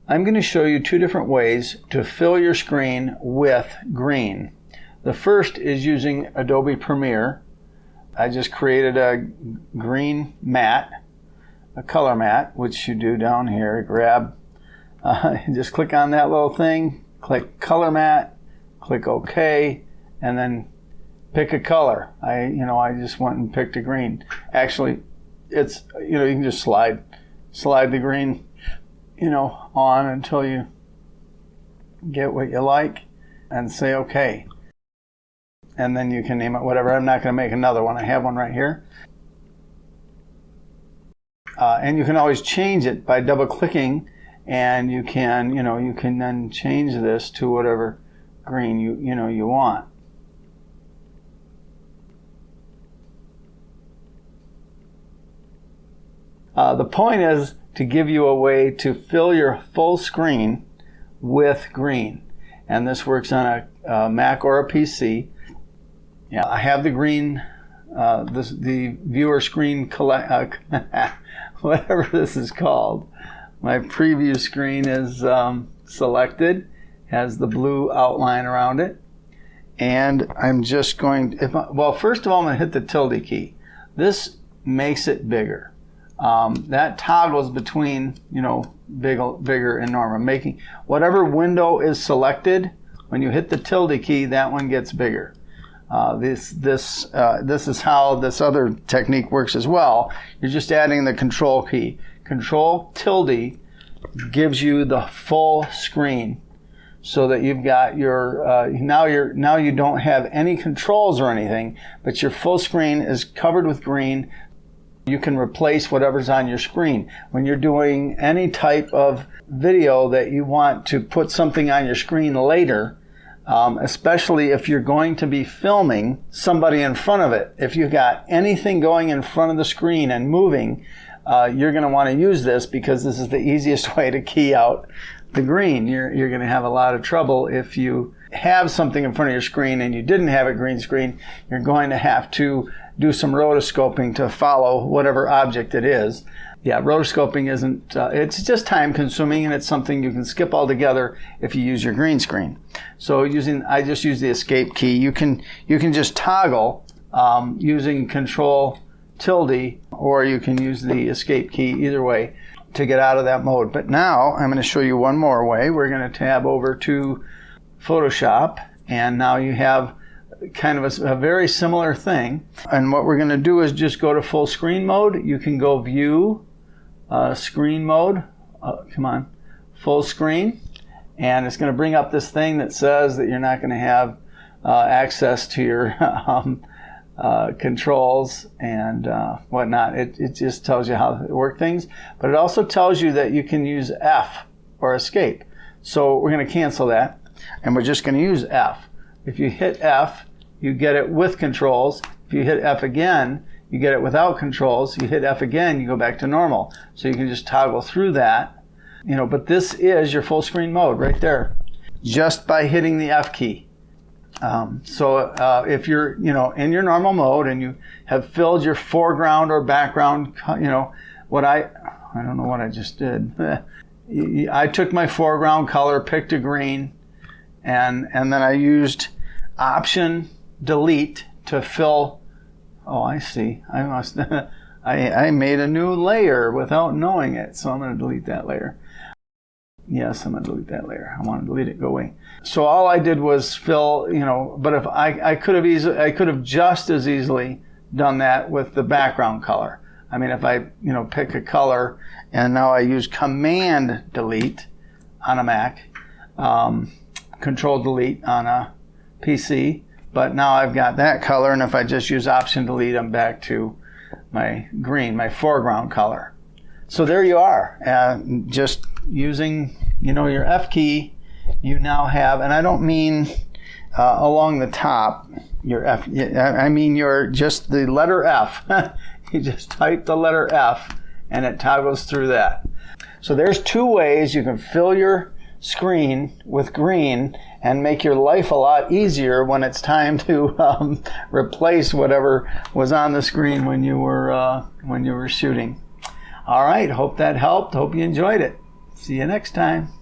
I'm going to show you two different ways to fill your screen with green. The first is using Adobe Premiere. I just created a green mat, a color mat, which you do down here. Grab, just click on that little thing, click color mat, click OK, and then pick a color. I just went and picked a green. Actually, it's, you can just slide the green, on until you get what you like and say OK. And then you can name it whatever. I'm not going to make another one. I have one right here. And you can always change it by double clicking, and you can then change this to whatever green you want. The point is to give you a way to fill your full screen with green, and this works on a Mac or a PC. Yeah, I have the green, the viewer screen whatever this is called. My preview screen is selected, has the blue outline around it, and I'm just going. First of all, I'm going to hit the tilde key. This makes it bigger. That toggles between bigger and normal, making whatever window is selected. When you hit the tilde key, that one gets bigger. This is how this other technique works as well. You're just adding the control key. Control tilde gives you the full screen, so that you've got your now you don't have any controls or anything, but your full screen is covered with green. You can replace whatever's on your screen. When you're doing any type of video that you want to put something on your screen later, especially if you're going to be filming somebody in front of it. If you've got anything going in front of the screen and moving, you're going to want to use this, because this is the easiest way to key out the green. You're going to have a lot of trouble if you have something in front of your screen and you didn't have a green screen. You're going to have to do some rotoscoping to follow whatever object it is. Yeah, rotoscoping isn't, it's just time consuming, and it's something you can skip altogether if you use your green screen. So I just use the escape key. You can just toggle using control tilde, or you can use the escape key, either way, to get out of that mode. But now I'm going to show you one more way. We're going to tab over to Photoshop, and now you have kind of a very similar thing. And what we're going to do is just go to full screen mode. You can go view, screen mode, full screen, and it's going to bring up this thing that says that you're not going to have access to your controls and whatnot. It just tells you how to work things, but it also tells you that you can use F or escape. So we're going to cancel that, and we're just going to use F. If you hit F, you get it with controls. If you hit F again, you get it without controls. You hit F again, you go back to normal. So you can just toggle through that. But this is your full screen mode right there, just by hitting the F key. If you're, in your normal mode and you have filled your foreground or background, I don't know what I just did. I took my foreground color, picked a green, and then I used Option Delete to fill. Oh, I see. I made a new layer without knowing it, so I'm going to delete that layer. Yes, I'm going to delete that layer. I want to delete it, go away. So all I did was fill, but if I could have just as easily done that with the background color. I mean, if I, pick a color, and now I use Command Delete on a Mac, Control Delete on a PC, but now I've got that color, and if I just use Option Delete, I'm back to my green, my foreground color. So there you are, just using, your F key, you now have, and I don't mean along the top, your F, I mean just the letter F. You just type the letter F, and it toggles through that. So there's two ways you can fill your screen with green and make your life a lot easier when it's time to replace whatever was on the screen when you were shooting. All right, hope that helped. Hope you enjoyed it. See you next time.